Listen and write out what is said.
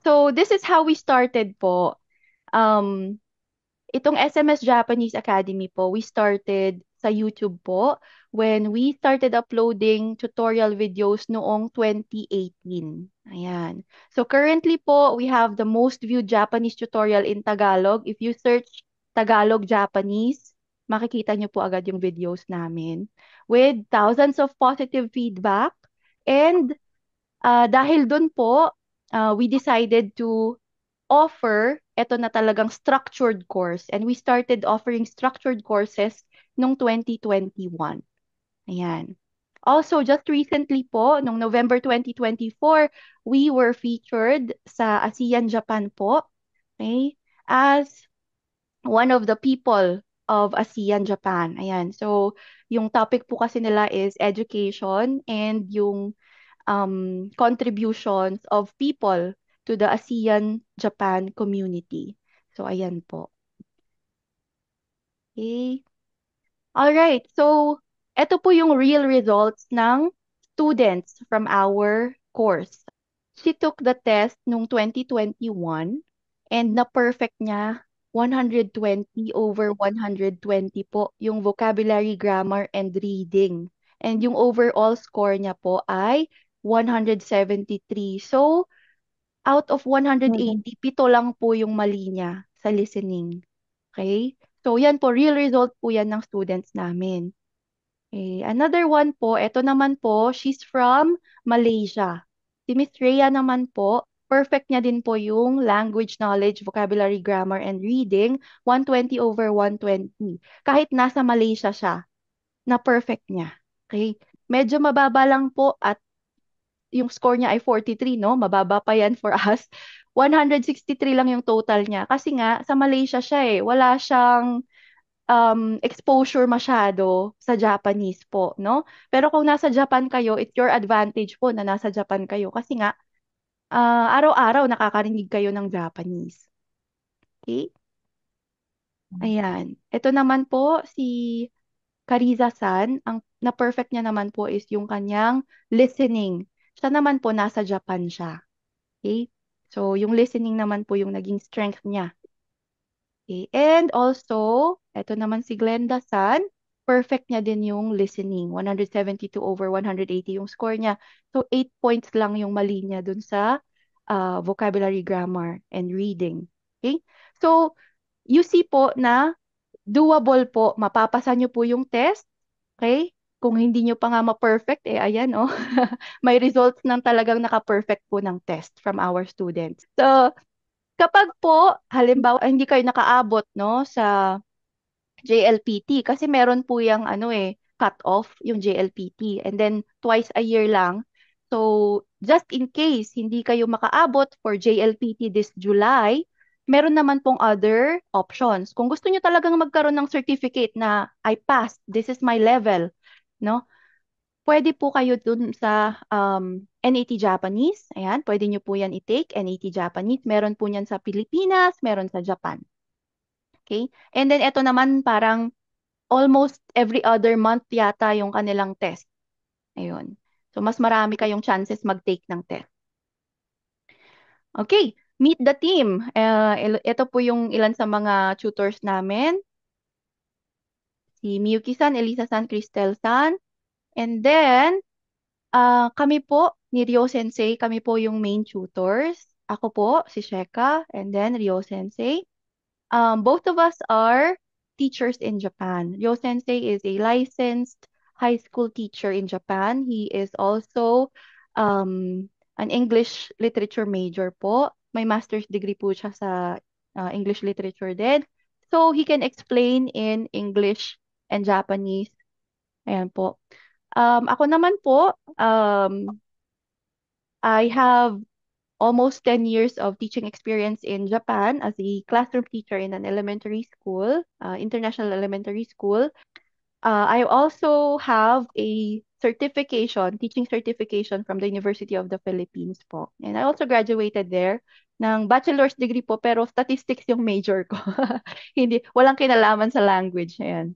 So, this is how we started po. Um, Itong SMS Japanese Academy po, we started sa YouTube po when we started uploading tutorial videos noong 2018. Ayan. So currently po, we have the most viewed Japanese tutorial in Tagalog. If you search Tagalog Japanese, makikita niyo po agad yung videos namin with thousands of positive feedback. And dahil dun po, we decided to offer eto na talagang structured course. And we started offering structured courses nung 2021. Ayan. Also, just recently po, nung November 2024, we were featured sa ASEAN Japan po, okay, as one of the people of ASEAN Japan. Ayan. So, yung topic po kasi nila is education and yung contributions of people to the ASEAN Japan community. So, ayan po. Okay. All right. So, ito po yung real results ng students from our course. She took the test nung 2021 and na-perfect niya 120 over 120 po yung vocabulary, grammar, and reading. And yung overall score niya po ay 173. So, out of Mm. 180, pito lang po yung mali niya sa listening. Okay? So, yan po, real result po yan ng students namin. Okay. Another one po, ito naman po, she's from Malaysia. Si Miss Rhea naman po, perfect niya din po yung language knowledge, vocabulary, grammar, and reading, 120 over 120. Kahit nasa Malaysia siya, na perfect niya. Okay? Medyo mababa lang po at yung score niya ay 43, no? Mababa pa yan for us. 163 lang yung total niya. Kasi nga, sa Malaysia siya eh. Wala siyang exposure masyado sa Japanese po, no? Pero kung nasa Japan kayo, it's your advantage po na nasa Japan kayo. Kasi nga, araw-araw nakakarinig kayo ng Japanese. Okay? Ayan. Ito naman po, si Kariza-san, ang na-perfect niya naman po is yung kanyang listening. Siya naman po, nasa Japan siya. Okay? So, yung listening naman po yung naging strength niya. Okay. And also, eto naman si Glenda San, perfect niya din yung listening. 172 over 180 yung score niya. So, 8 points lang yung mali niya dun sa vocabulary, grammar, and reading. Okay? So, you see po na doable po. Mapapasa niyo po yung test. Okay? Kung hindi niyo pa nga ma-perfect, eh ayan, oh. May results ng talagang naka-perfect po ng test from our students. So, kapag po, halimbawa, hindi kayo nakaabot, no, sa JLPT, kasi meron po yung, ano eh, cut-off, yung JLPT, and then twice a year lang. So, just in case hindi kayo makaabot for JLPT this July, meron naman pong other options. Kung gusto nyo talagang magkaroon ng certificate na I passed, this is my level, no? Pwede po kayo dun sa NAT Japanese. Ayan, pwede nyo po yan i-take, NAT Japanese. Meron po yan sa Pilipinas, meron sa Japan. Okay? And then ito naman parang almost every other month yata yung kanilang test. Ayun. So mas marami kayong chances mag-take ng test. Okay, meet the team. Ito po yung ilan sa mga tutors namin. Si Miyuki-san, Elisa-san, Cristel-san. And then, kami po, ni Ryo Sensei, kami po yung main tutors. Ako po, si Sheka, and then Ryo Sensei. Both of us are teachers in Japan. Ryo Sensei is a licensed high school teacher in Japan. He is also an English literature major po. May master's degree po siya sa English literature din. So, he can explain in English and Japanese. Ayan po. Ako naman po, I have almost 10 years of teaching experience in Japan as a classroom teacher in an elementary school, international elementary school. I also have a certification, teaching certification from the University of the Philippines po. And I also graduated there ng bachelor's degree po, pero statistics yung major ko. Hindi, walang kinalaman sa language. Ayan.